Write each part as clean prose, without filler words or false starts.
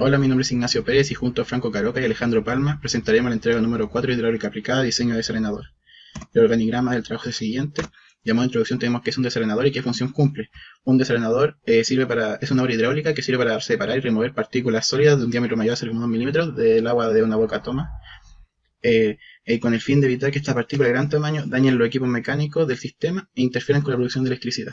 Hola, mi nombre es Ignacio Pérez y junto a Franco Caroca y Alejandro Palma presentaremos la entrega número 4 de Hidráulica Aplicada, Diseño de Desarenador. El organigrama del trabajo es el siguiente. Llamado introducción tenemos qué es un desarenador y qué función cumple. Un desarenador es una obra hidráulica que sirve para separar y remover partículas sólidas de un diámetro mayor a 0,2 milímetros del agua de una boca toma, con el fin de evitar que estas partículas de gran tamaño dañen los equipos mecánicos del sistema e interfieran con la producción de electricidad.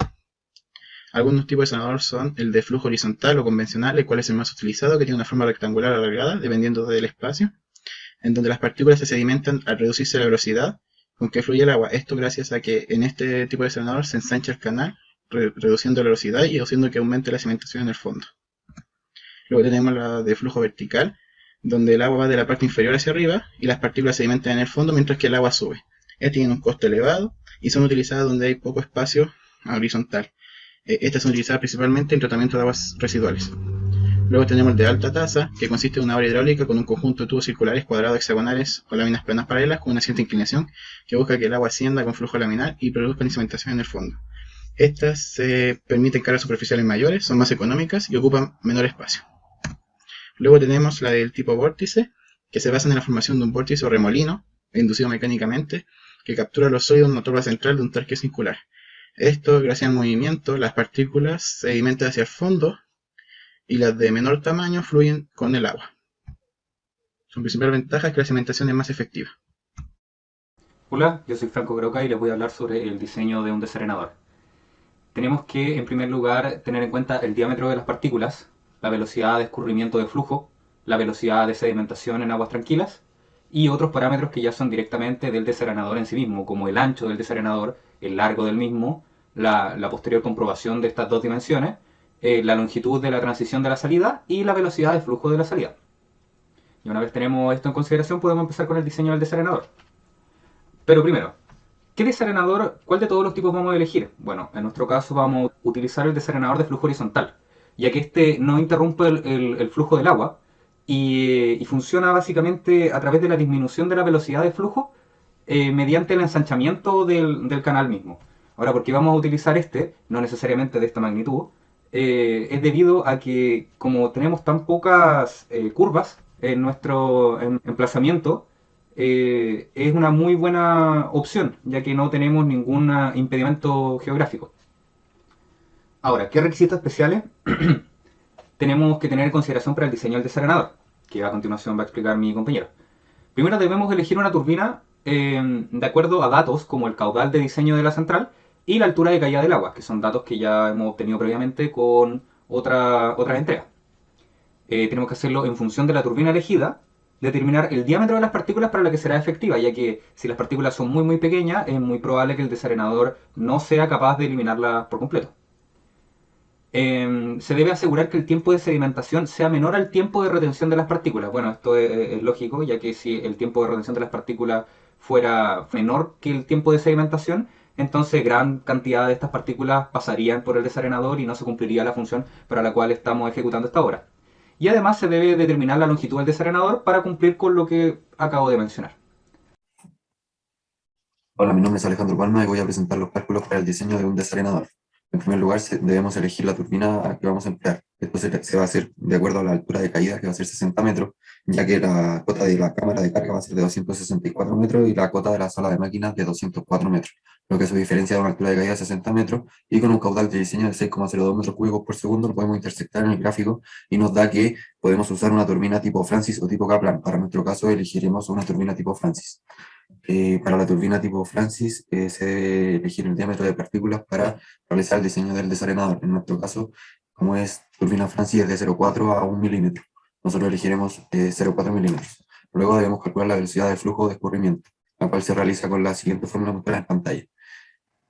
Algunos tipos de desarenador son el de flujo horizontal o convencional, el cual es el más utilizado, que tiene una forma rectangular alargada, dependiendo del espacio, en donde las partículas se sedimentan al reducirse la velocidad con que fluye el agua. Esto gracias a que en este tipo de desarenador se ensancha el canal, reduciendo la velocidad y haciendo que aumente la sedimentación en el fondo. Luego tenemos la de flujo vertical, donde el agua va de la parte inferior hacia arriba y las partículas se sedimentan en el fondo mientras que el agua sube. Estas tienen un costo elevado y son utilizadas donde hay poco espacio horizontal. Estas son utilizadas principalmente en tratamiento de aguas residuales. Luego tenemos el de alta tasa, que consiste en una obra hidráulica con un conjunto de tubos circulares, cuadrados, hexagonales o láminas planas paralelas con una cierta inclinación que busca que el agua ascienda con flujo laminar y produzca sedimentación en el fondo. Estas permiten cargas superficiales mayores, son más económicas y ocupan menor espacio. Luego tenemos la del tipo vórtice, que se basa en la formación de un vórtice o remolino, inducido mecánicamente, que captura los sólidos en una torre central de un tanque circular. Esto, gracias al movimiento, las partículas se sedimentan hacia el fondo y las de menor tamaño fluyen con el agua. Su principal ventaja es que la sedimentación es más efectiva. Hola, yo soy Franco Groca y les voy a hablar sobre el diseño de un desarenador. Tenemos que, en primer lugar, tener en cuenta el diámetro de las partículas, la velocidad de escurrimiento de flujo, la velocidad de sedimentación en aguas tranquilas y otros parámetros que ya son directamente del desarenador en sí mismo, como el ancho del desarenador, el largo del mismo, la posterior comprobación de estas dos dimensiones, la longitud de la transición de la salida y la velocidad de flujo de la salida. Y una vez tenemos esto en consideración, podemos empezar con el diseño del desarenador. Pero primero, ¿qué desarenador, cuál de todos los tipos vamos a elegir? Bueno, en nuestro caso vamos a utilizar el desarenador de flujo horizontal, ya que este no interrumpe el flujo del agua y funciona básicamente a través de la disminución de la velocidad de flujo mediante el ensanchamiento del canal mismo. Ahora, ¿por qué vamos a utilizar este? No necesariamente de esta magnitud. Es debido a que como tenemos tan pocas curvas en nuestro emplazamiento, es una muy buena opción, ya que no tenemos ningún impedimento geográfico. Ahora, ¿qué requisitos especiales tenemos que tener en consideración para el diseño del desarenador? Que a continuación va a explicar mi compañero. Primero debemos elegir una turbina de acuerdo a datos como el caudal de diseño de la central y la altura de caída del agua, que son datos que ya hemos obtenido previamente con otras entregas. Tenemos que hacerlo en función de la turbina elegida, determinar el diámetro de las partículas para la que será efectiva, ya que si las partículas son muy pequeñas, es muy probable que el desarenador no sea capaz de eliminarlas por completo. Se debe asegurar que el tiempo de sedimentación sea menor al tiempo de retención de las partículas. Bueno, esto es lógico, ya que si el tiempo de retención de las partículas fuera menor que el tiempo de sedimentación, entonces gran cantidad de estas partículas pasarían por el desarenador y no se cumpliría la función para la cual estamos ejecutando esta obra. Y además se debe determinar la longitud del desarenador para cumplir con lo que acabo de mencionar. Hola, mi nombre es Alejandro Palma y voy a presentar los cálculos para el diseño de un desarenador. En primer lugar, debemos elegir la turbina que vamos a emplear. Esto se va a hacer de acuerdo a la altura de caída, que va a ser 60 metros, ya que la cota de la cámara de carga va a ser de 264 metros y la cota de la sala de máquinas de 204 metros, lo que se diferencia de una altura de caída de 60 metros y con un caudal de diseño de 6,02 metros cúbicos por segundo. Lo podemos intersectar en el gráfico y nos da que podemos usar una turbina tipo Francis o tipo Kaplan. Para nuestro caso, elegiremos una turbina tipo Francis. Para la turbina tipo Francis se debe elegir el diámetro de partículas para realizar el diseño del desarenador. En nuestro caso, como es turbina Francis, es de 0,4 a 1 milímetro. Nosotros elegiremos 0,4 milímetros. Luego debemos calcular la velocidad de flujo de escurrimiento, la cual se realiza con la siguiente fórmula mostrada en pantalla.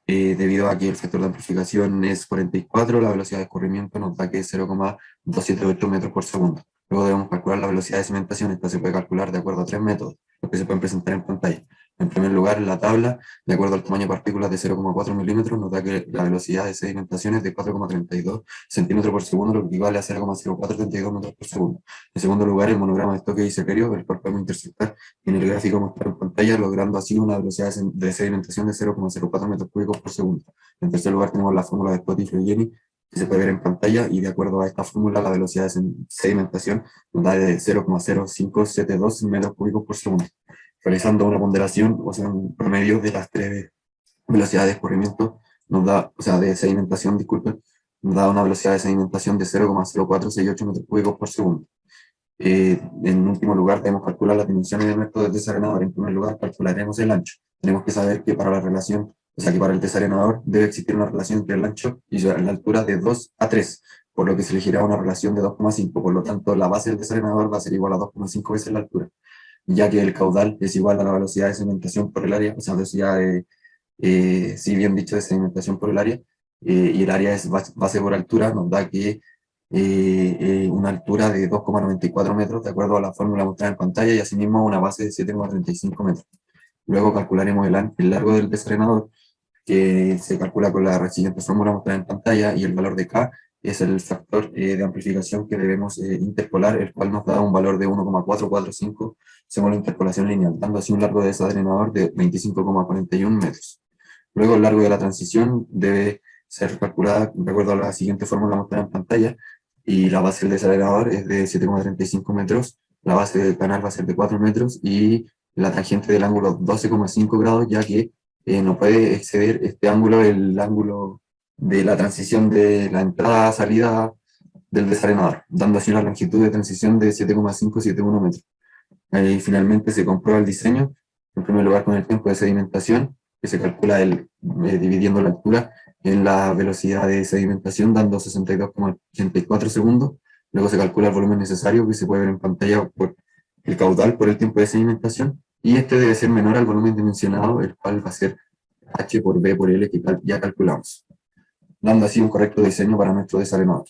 Debido a que el factor de amplificación es 44, la velocidad de escurrimiento nos da que es 0,278 metros por segundo. Luego debemos calcular la velocidad de cimentación. Esta se puede calcular de acuerdo a tres métodos, los que se pueden presentar en pantalla. En primer lugar, en la tabla, de acuerdo al tamaño de partículas de 0,4 milímetros, nos da que la velocidad de sedimentación es de 4,32 centímetros por segundo, lo que equivale a 0,0432 metros por segundo. En segundo lugar, el monograma de Stokes y Seperio, el cual podemos intersectar en el gráfico mostrado en pantalla, logrando así una velocidad de sedimentación de 0,04 metros cúbicos por segundo. En tercer lugar, tenemos la fórmula de Scott y Fregeni, que se puede ver en pantalla, y de acuerdo a esta fórmula la velocidad de sedimentación nos da de 0,0572 metros cúbicos por segundo. Realizando una ponderación, o sea, un promedio de las tres velocidades de escurrimiento, nos da, o sea, de sedimentación, disculpen, nos da una velocidad de sedimentación de 0,0468 metros cúbicos por segundo. En último lugar, debemos calcular las dimensiones de nuestro desarenador. En primer lugar, calcularemos el ancho. Tenemos que saber que para la relación, o sea, que para el desarenador debe existir una relación entre el ancho y la altura de 2 a 3, por lo que se elegirá una relación de 2,5. Por lo tanto, la base del desarenador va a ser igual a 2,5 veces la altura, ya que el caudal es igual a la velocidad de sedimentación por el área, o sea, velocidad de, si bien dicho, de sedimentación por el área, y el área es base por altura, nos da que una altura de 2,94 metros, de acuerdo a la fórmula mostrada en pantalla, y asimismo una base de 7,35 metros. Luego calcularemos el largo del desarenador, que se calcula con la siguiente fórmula mostrada en pantalla, y el valor de K es el factor de amplificación que debemos interpolar, el cual nos da un valor de 1,445 según la interpolación lineal, dando así un largo de desarenador de 25,41 metros. Luego el largo de la transición debe ser calculada de acuerdo a la siguiente fórmula mostrada en pantalla, y la base del desarenador es de 7,35 metros, la base del canal va a ser de 4 metros, y la tangente del ángulo 12,5 grados, ya que no puede exceder este ángulo el ángulo de la transición de la entrada-salida del desarenador, dando así una longitud de transición de 7,571 metros. Finalmente se comprueba el diseño, en primer lugar con el tiempo de sedimentación, que se calcula dividiendo la altura en la velocidad de sedimentación, dando 62,84 segundos. Luego se calcula el volumen necesario, que se puede ver en pantalla por el caudal por el tiempo de sedimentación, y este debe ser menor al volumen dimensionado, el cual va a ser H por B por L, que ya calculamos, dando así un correcto diseño para nuestro desarenador.